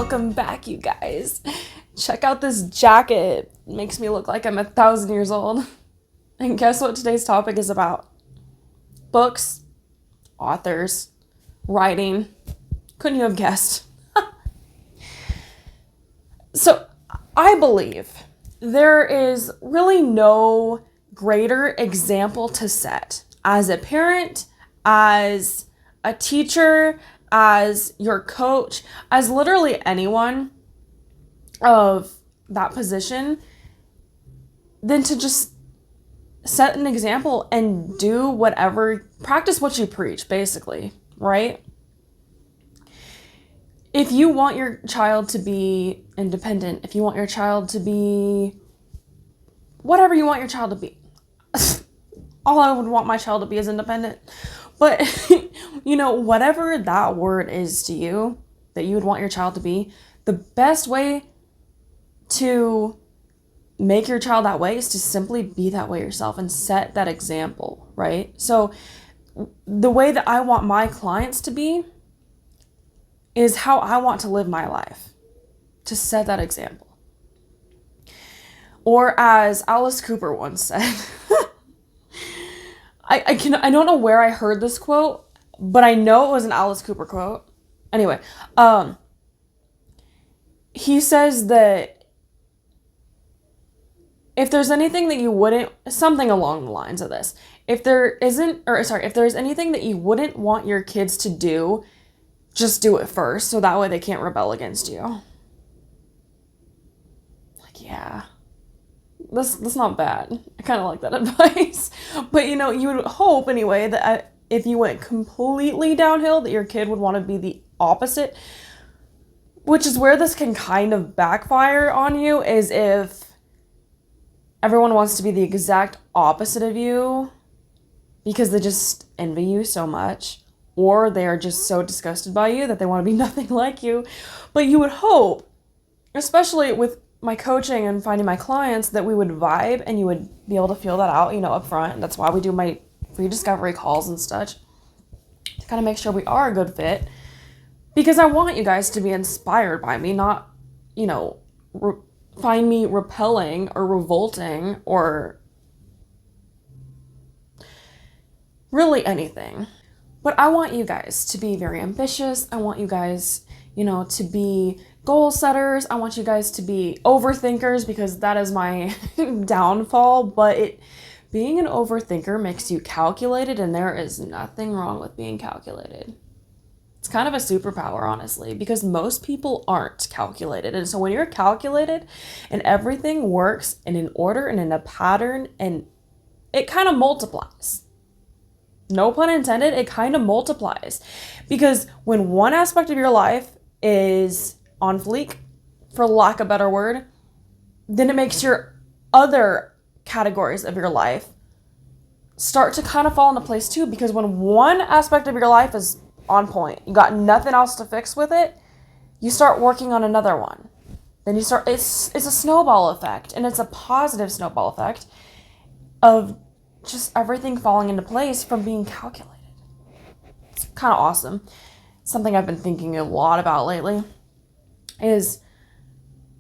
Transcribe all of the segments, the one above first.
Welcome back, you guys. Check out this jacket. It makes me look like I'm 1,000 years old. And guess what today's topic is about? Books, authors, writing. Couldn't you have guessed? So, I believe there is really no greater example to set as a parent, as a teacher, as your coach, as literally anyone of that position, than to just set an example and do whatever, practice what you preach, basically, right? If you want your child to be independent, if you want your child to be whatever you want your child to be, all I would want my child to be is independent. But, whatever that word is to you, that you would want your child to be, the best way to make your child that way is to simply be that way yourself and set that example, right? So the way that I want my clients to be is how I want to live my life, to set that example. Or as Alice Cooper once said, I don't know where I heard this quote, but I know it was an Alice Cooper quote. Anyway, he says that if there's anything that you wouldn't, something along the lines of this, if there's anything that you wouldn't want your kids to do, just do it first, so that way they can't rebel against you. Like, yeah. That's not bad. I kind of like that advice. But, you would hope, anyway, that if you went completely downhill, that your kid would want to be the opposite. Which is where this can kind of backfire on you, is if everyone wants to be the exact opposite of you because they just envy you so much, or they are just so disgusted by you that they want to be nothing like you. But you would hope, especially with my coaching and finding my clients, that we would vibe and you would be able to feel that out, up front. That's why we do my free discovery calls and such, to kind of make sure we are a good fit. Because I want you guys to be inspired by me, not, find me repelling or revolting or really anything. But I want you guys to be very ambitious. I want you guys, to be goal setters. I want you guys to be overthinkers, because that is my downfall. But being an overthinker makes you calculated, and there is nothing wrong with being calculated. It's kind of a superpower, honestly, because most people aren't calculated. And so when you're calculated and everything works in an order and in a pattern, and it kind of multiplies. No pun intended, it kind of multiplies. Because when one aspect of your life is on fleek, for lack of a better word, then it makes your other categories of your life start to kind of fall into place too. Because when one aspect of your life is on point, you got nothing else to fix with it, you start working on another one. Then you start, it's a snowball effect, and it's a positive snowball effect of just everything falling into place from being calculated. It's kind of awesome. Something I've been thinking a lot about lately is,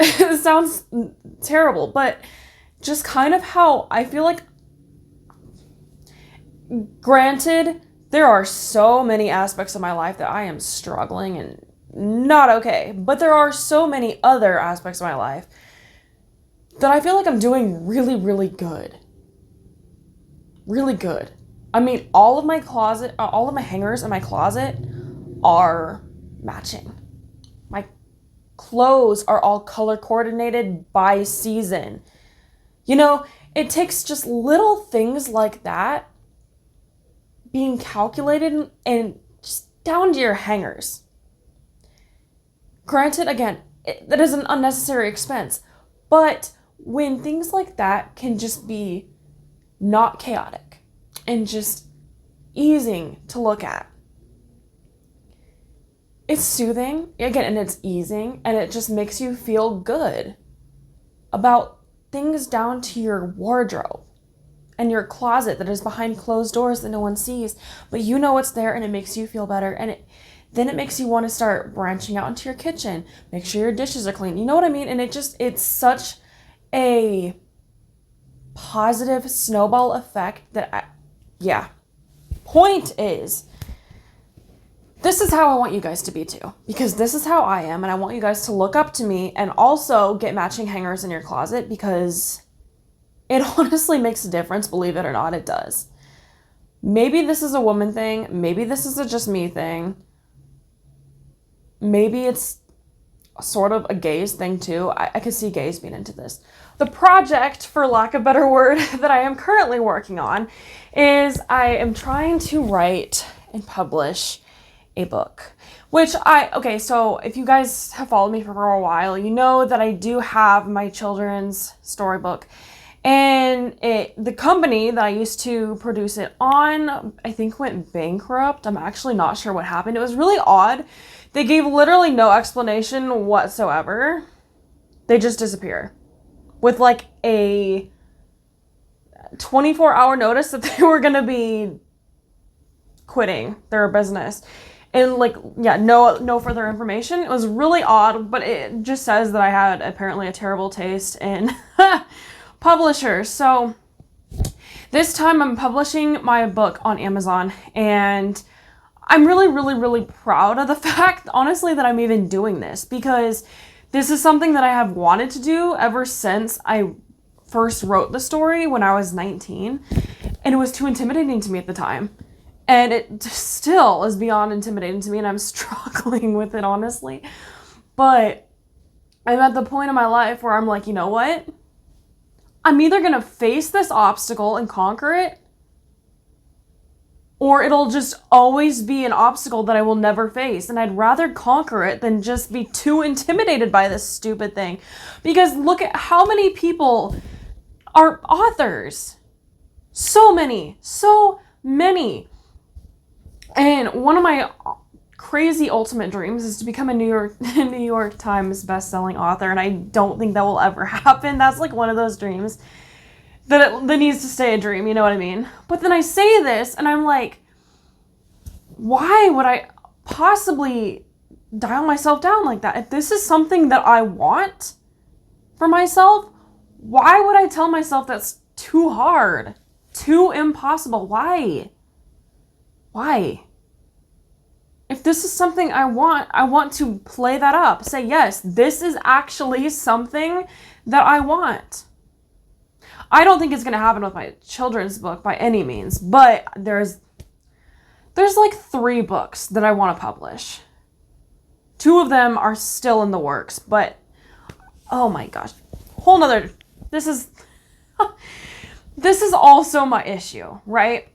it sounds terrible, but just kind of how I feel like, granted, there are so many aspects of my life that I am struggling and not okay, but there are so many other aspects of my life that I feel like I'm doing really, really good. Really good. I mean, all of my hangers in my closet are matching. My clothes are all color coordinated by season. It takes just little things like that, being calculated, and just down to your hangers. Granted, again, that is an unnecessary expense, but when things like that can just be not chaotic and just easing to look at, it's soothing, again, and it's easing, and it just makes you feel good about things down to your wardrobe and your closet that is behind closed doors that no one sees, but you know it's there, and it makes you feel better. And then it makes you want to start branching out into your kitchen. Make sure your dishes are clean. You know what I mean? And it's such a positive snowball effect that, yeah. Point is, this is how I want you guys to be too, because this is how I am, and I want you guys to look up to me and also get matching hangers in your closet, because it honestly makes a difference, believe it or not, it does. Maybe this is a woman thing, maybe this is a just me thing, maybe it's sort of a gays thing too. I could see gays being into this. The project, for lack of a better word, that I am currently working on is I am trying to write and publish a book, okay, so if you guys have followed me for a while, you know that I do have my children's storybook, and the company that I used to produce it on, I think went bankrupt. I'm actually not sure what happened. It was really odd. They gave literally no explanation whatsoever. They just disappear with like a 24-hour notice that they were going to be quitting their business. And like, yeah, no further information. It was really odd, but it just says that I had apparently a terrible taste in publishers. So this time I'm publishing my book on Amazon, and I'm really, really, really proud of the fact, honestly, that I'm even doing this, because this is something that I have wanted to do ever since I first wrote the story when I was 19, and it was too intimidating to me at the time. And it still is beyond intimidating to me, and I'm struggling with it, honestly. But I'm at the point in my life where I'm like, you know what? I'm either going to face this obstacle and conquer it, or it'll just always be an obstacle that I will never face. And I'd rather conquer it than just be too intimidated by this stupid thing. Because look at how many people are authors. So many. And one of my crazy ultimate dreams is to become a New York Times best-selling author, and I don't think that will ever happen. That's like one of those dreams that needs to stay a dream, you know what I mean? But then I say this, and I'm like, why would I possibly dial myself down like that? If this is something that I want for myself, why would I tell myself that's too hard, too impossible? Why? If this is something I want to play that up. Say, yes, this is actually something that I want. I don't think it's going to happen with my children's book by any means, but there's like 3 books that I want to publish. 2 of them are still in the works, but oh my gosh. This is also my issue, right?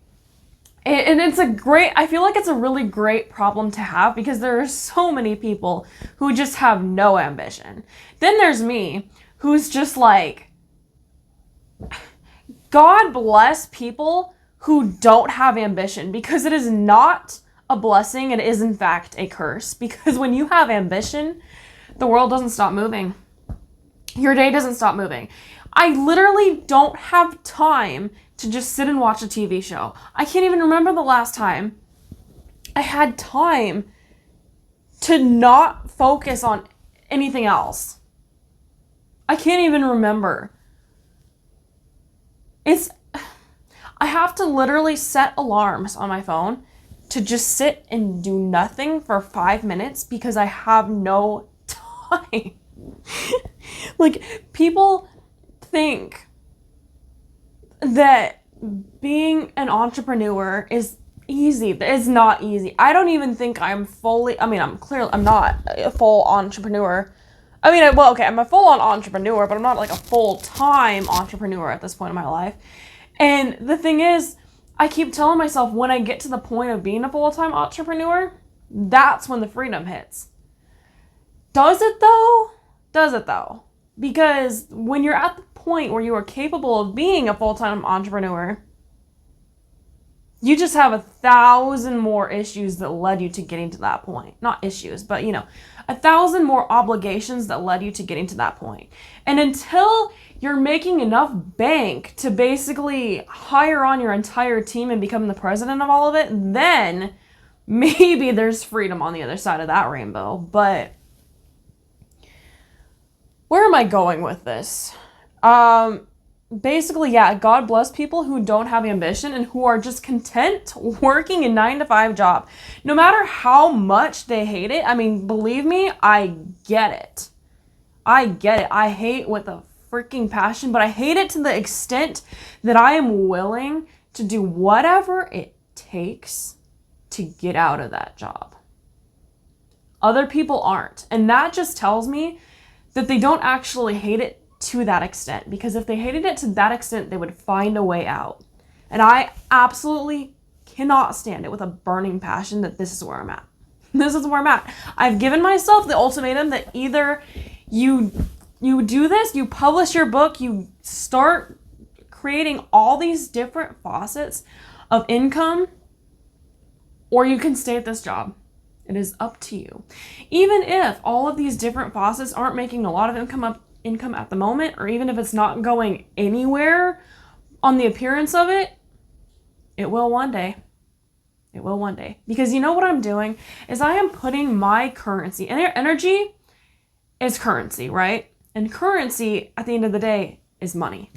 And I feel like it's a really great problem to have, because there are so many people who just have no ambition. Then there's me, who's just like, God bless people who don't have ambition, because it is not a blessing. It is in fact a curse, because when you have ambition, the world doesn't stop moving. Your day doesn't stop moving. I literally don't have time to just sit and watch a TV show. I can't even remember the last time I had time to not focus on anything else. I can't even remember. I have to literally set alarms on my phone to just sit and do nothing for 5 minutes, because I have no time. Like, people think that being an entrepreneur is easy. It's not easy. I don't even think I'm not a full entrepreneur. I'm a full-on entrepreneur, but I'm not like a full-time entrepreneur at this point in my life. And the thing is, I keep telling myself, when I get to the point of being a full-time entrepreneur, that's when the freedom hits. Does it though? Because when you're at the point where you are capable of being a full-time entrepreneur, you just have 1,000 more issues that led you to getting to that point. Not issues, but 1,000 more obligations that led you to getting to that point. And until you're making enough bank to basically hire on your entire team and become the president of all of it, then maybe there's freedom on the other side of that rainbow. But where am I going with this? Basically, yeah, God bless people who don't have ambition and who are just content working a 9-to-5 job. No matter how much they hate it. I mean, believe me, I get it. I get it. I hate with a freaking passion, but I hate it to the extent that I am willing to do whatever it takes to get out of that job. Other people aren't. And that just tells me that they don't actually hate it to that extent, because if they hated it to that extent, they would find a way out. And I absolutely cannot stand it with a burning passion that this is where I'm at. This is where I'm at. I've given myself the ultimatum that either you do this, you publish your book, you start creating all these different facets of income, or you can stay at this job. It is up to you. Even if all of these different facets aren't making a lot of income at the moment, or even if it's not going anywhere on the appearance of it, it will one day. It will one day. Because you know what I'm doing is I am putting my currency, and energy is currency, right? And currency at the end of the day is money.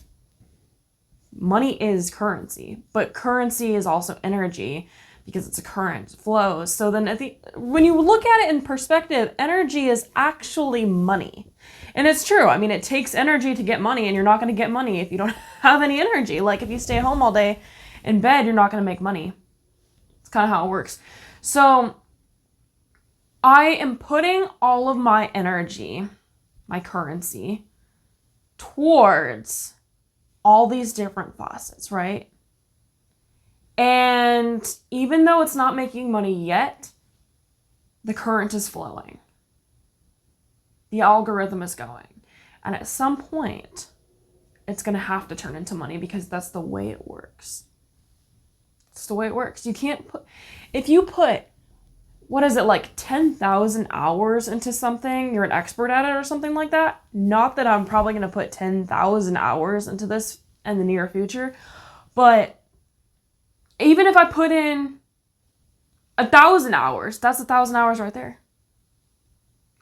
Money is currency, but currency is also energy because it's a current, it flows. So then when you look at it in perspective, energy is actually money. And it's true. I mean, it takes energy to get money, and you're not going to get money if you don't have any energy. Like if you stay home all day in bed, you're not going to make money. It's kind of how it works. So I am putting all of my energy, my currency, towards all these different facets, right? And even though it's not making money yet, the current is flowing. The algorithm is going. And at some point, it's going to have to turn into money because that's the way it works. It's the way it works. You can't if you put, what is it, like 10,000 hours into something, you're an expert at it or something like that. Not that I'm probably going to put 10,000 hours into this in the near future, but even if I put in 1,000 hours, that's 1,000 hours right there.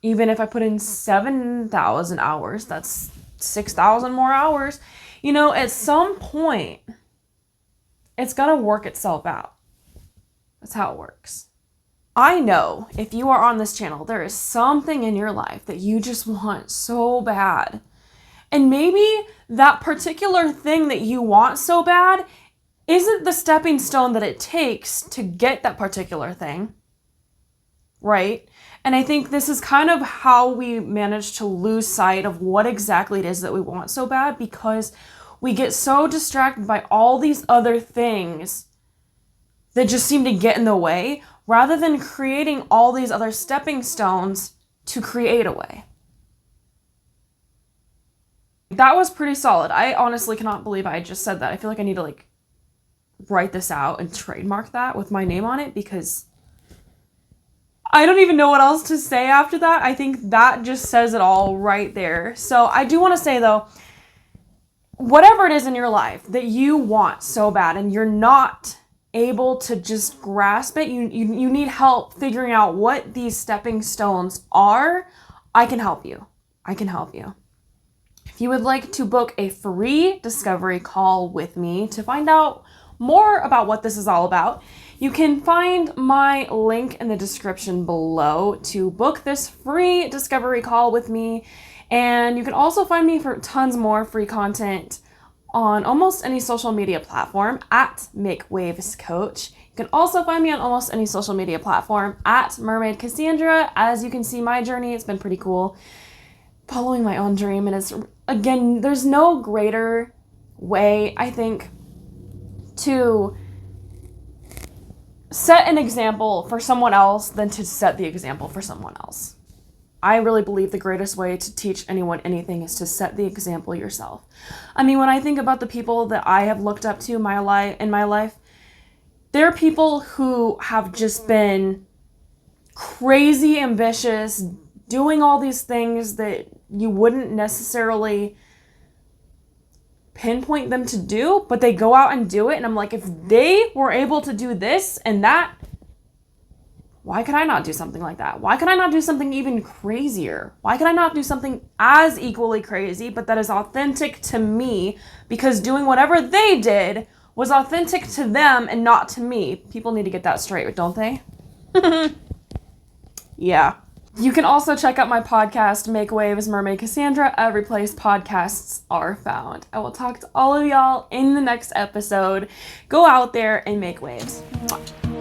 Even if I put in 7,000 hours, that's 6,000 more hours. You know, at some point, it's going to work itself out. That's how it works. I know if you are on this channel, there is something in your life that you just want so bad. And maybe that particular thing that you want so bad isn't the stepping stone that it takes to get that particular thing, right? And I think this is kind of how we manage to lose sight of what exactly it is that we want so bad, because we get so distracted by all these other things that just seem to get in the way, rather than creating all these other stepping stones to create a way. That was pretty solid. I honestly cannot believe I just said that. I feel like I need to write this out and trademark that with my name on it, because I don't even know what else to say after that. I think that just says it all right there. So I do want to say though, whatever it is in your life that you want so bad and you're not able to just grasp it, you need help figuring out what these stepping stones are, I can help you. I can help you. If you would like to book a free discovery call with me to find out more about what this is all about, you can find my link in the description below to book this free discovery call with me. And you can also find me for tons more free content on almost any social media platform at Make Waves Coach. You can also find me on almost any social media platform at Mermaid Kassandra. As you can see, my journey, it's been pretty cool following my own dream. And it's, again, there's no greater way, I think, to set an example for someone else than to set the example for someone else. I really believe the greatest way to teach anyone anything is to set the example yourself. I mean, when I think about the people that I have looked up to in my life, they're people who have just been crazy ambitious, doing all these things that you wouldn't necessarily pinpoint them to do, but they go out and do it. And I'm like, if they were able to do this and that, Why could I not do something like that? Why could I not do something even crazier? Why could I not do something as equally crazy, but that is authentic to me, because doing whatever they did was authentic to them and not to me? People need to get that straight, don't they? Yeah. You can also check out my podcast, Make Waves, Mermaid Kassandra, every place podcasts are found. I will talk to all of y'all in the next episode. Go out there and make waves. Mwah.